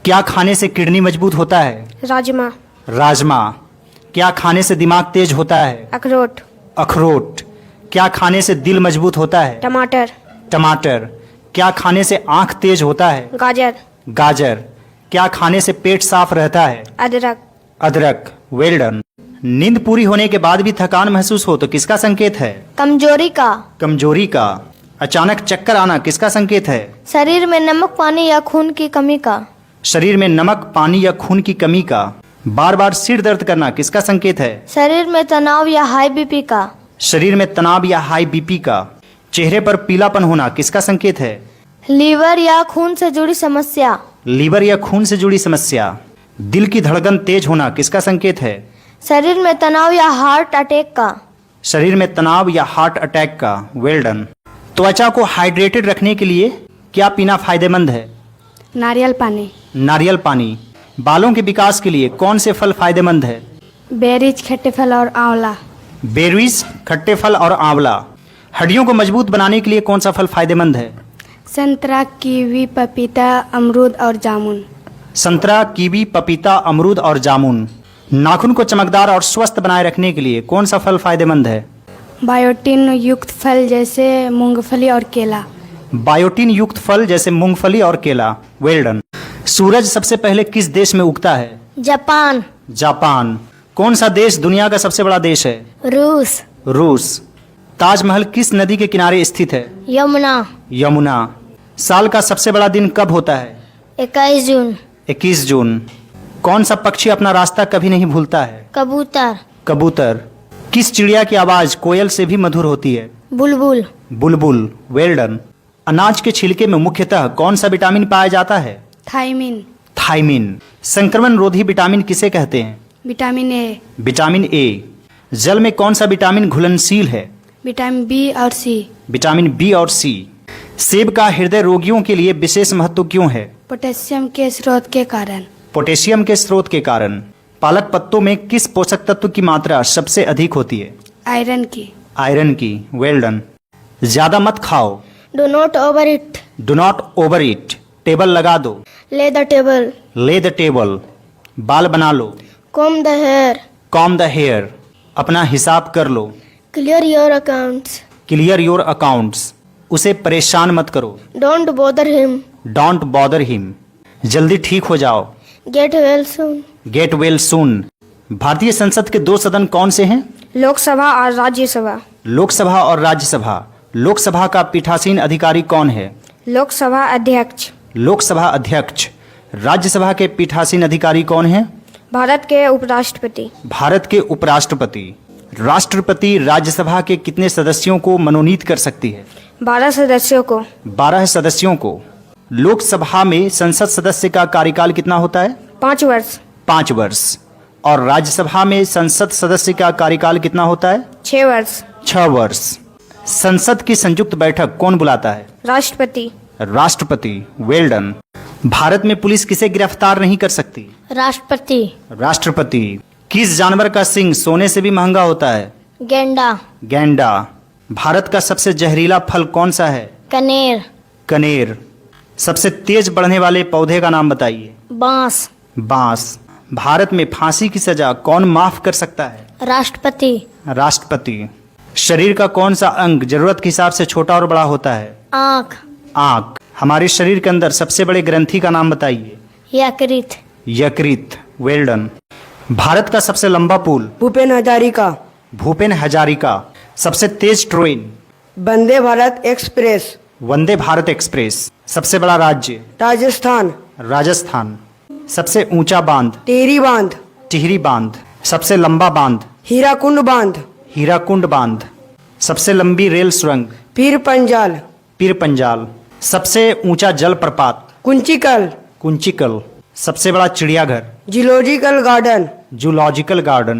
क्या खाने से किडनी मजबूत होता है? राजमा। राजमा। क्या खाने से दिमाग तेज होता है? अखरोट। अखरोट। क्या खाने से दिल मजबूत होता है? टमाटर। टमाटर। क्या खाने से आंख तेज होता है? गाजर। गाजर। क्या खाने से पेट साफ रहता है? अदरक। अदरक। Well done. नींद पूरी होने के बाद भी थकान महसूस हो तो किसका संकेत है? कमजोरी का। कमजोरी का। अचानक चक्कर आना किसका संकेत है? शरीर में नमक, पानी या खून की कमी का। शरीर में नमक, पानी या खून की कमी का। बार बार सिर दर्द करना किसका संकेत है? शरीर में तनाव या हाई बीपी का। शरीर में तनाव या हाई बीपी का। चेहरे पर पीलापन होना किसका संकेत है? लीवर या खून से जुड़ी समस्या। लीवर या खून से जुड़ी समस्या। दिल की धड़कन तेज होना किसका संकेत है? शरीर में तनाव या हार्ट अटैक का। शरीर में तनाव या हार्ट अटैक का। Well done. त्वचा को हाइड्रेटेड रखने के लिए क्या पीना फायदेमंद है? नारियल पानी। नारियल पानी। बालों के विकास के लिए कौन से फल फायदेमंद है? बेरीज, खट्टे फल और आंवला। बेरीज, खट्टे फल और आंवला। हड्डियों को मजबूत बनाने के लिए कौन सा फल फायदेमंद है? संतरा, कीवी, पपीता, अमरूद और जामुन। संतरा, कीवी, पपीता, अमरूद और जामुन। नाखून को चमकदार और स्वस्थ बनाए रखने के लिए कौन सा फल फायदेमंद है? बायोटिन युक्त फल जैसे मूंगफली और केला। बायोटिन युक्त फल जैसे मूंगफली और केला। Well done. सूरज सबसे पहले किस देश में उगता है? जापान। जापान। कौन सा देश दुनिया का सबसे बड़ा देश है? रूस। रूस। ताजमहल किस नदी के किनारे स्थित है? यमुना। यमुना। साल का सबसे बड़ा दिन कब होता है? 21 जून। 21 जून। कौन सा पक्षी अपना रास्ता कभी नहीं भूलता है? कबूतर। कबूतर। किस चिड़िया की आवाज कोयल से भी मधुर होती है? बुलबुल। बुलबुल। Well done. अनाज के छिलके में मुख्यतः कौन सा विटामिन पाया जाता है? थायमिन। थायमिन। संक्रमण रोधी विटामिन किसे कहते हैं? Vitamin A. Vitamin A. जल में कौन सा विटामिन घुलनशील है? विटामिन बी और सी। विटामिन बी और सी। सेब का हृदय रोगियों के लिए विशेष महत्व क्यों है? पोटेशियम के स्रोत के कारण। पोटेशियम के स्रोत के कारण। पालक पत्तों में किस पोषक तत्व की मात्रा सबसे अधिक होती है? आयरन की। आयरन की। Well done. ज्यादा मत खाओ। Do not overeat. Do not overeat. Table लगा दो। Lay the table. Lay the table. बाल बना लो। Comb the hair. Comb the hair. अपना हिसाब कर लो। Clear your accounts. Clear your accounts. उसे परेशान मत करो। Don't bother him. Don't bother him. जल्दी ठीक हो जाओ। Get well soon. Get well soon. भारतीय संसद के दो सदन कौन से हैं? लोकसभा और राज्यसभा। लोकसभा और राज्यसभा। लोकसभा का पीठासीन अधिकारी कौन है? लोकसभा अध्यक्ष। लोकसभा अध्यक्ष। राज्यसभा के पीठासीन अधिकारी कौन है? भारत के उपराष्ट्रपति। भारत के उपराष्ट्रपति। राष्ट्रपति राज्यसभा के कितने सदस्यों को मनोनीत कर सकती है? 12 सदस्यों को। 12 सदस्यों को। लोकसभा में संसद सदस्य का कार्यकाल कितना होता है? 5 वर्ष। 5 वर्ष। और राज्यसभा में संसद सदस्य का कार्यकाल कितना होता है? 6 वर्ष। 6 वर्ष। संसद की संयुक्त बैठक कौन बुलाता है? राष्ट्रपति। राष्ट्रपति। Well done. भारत में पुलिस किसे गिरफ्तार नहीं कर सकती? राष्ट्रपति। राष्ट्रपति। किस जानवर का सींग सोने से भी महंगा होता है? गेंडा। गैंडा। भारत का सबसे जहरीला फल कौन सा है? कनेर। कनेर। सबसे तेज बढ़ने वाले पौधे का नाम बताइए। बांस। बांस। भारत में फांसी की सजा कौन माफ कर सकता है? राष्ट्रपति। राष्ट्रपति। शरीर का कौन सा अंग जरूरत के हिसाब से छोटा और बड़ा होता है? आँख। आँख। हमारे शरीर के अंदर सबसे बड़े ग्रंथि का नाम बताइए। यकृत। यकृत। Well done. भारत का सबसे लंबा पुल? भूपेन हजारिका। भूपेन हजारिका। सबसे तेज train? Vande Bharat express. Vande Bharat express. सबसे बड़ा राज्य? राजस्थान। राजस्थान। सबसे ऊंचा बांध? टेहरी बांध। टिहरी बांध। सबसे लंबा बांध? हीराकुंड बांध। हीराकुंड बांध। सबसे लंबी रेल सुरंग? पीर पंजाल। पीर पंजाल। सबसे ऊंचा जल प्रपात? कुंचिकल। कुंचिकल। सबसे बड़ा चिड़ियाघर? Zoological garden. Zoological garden.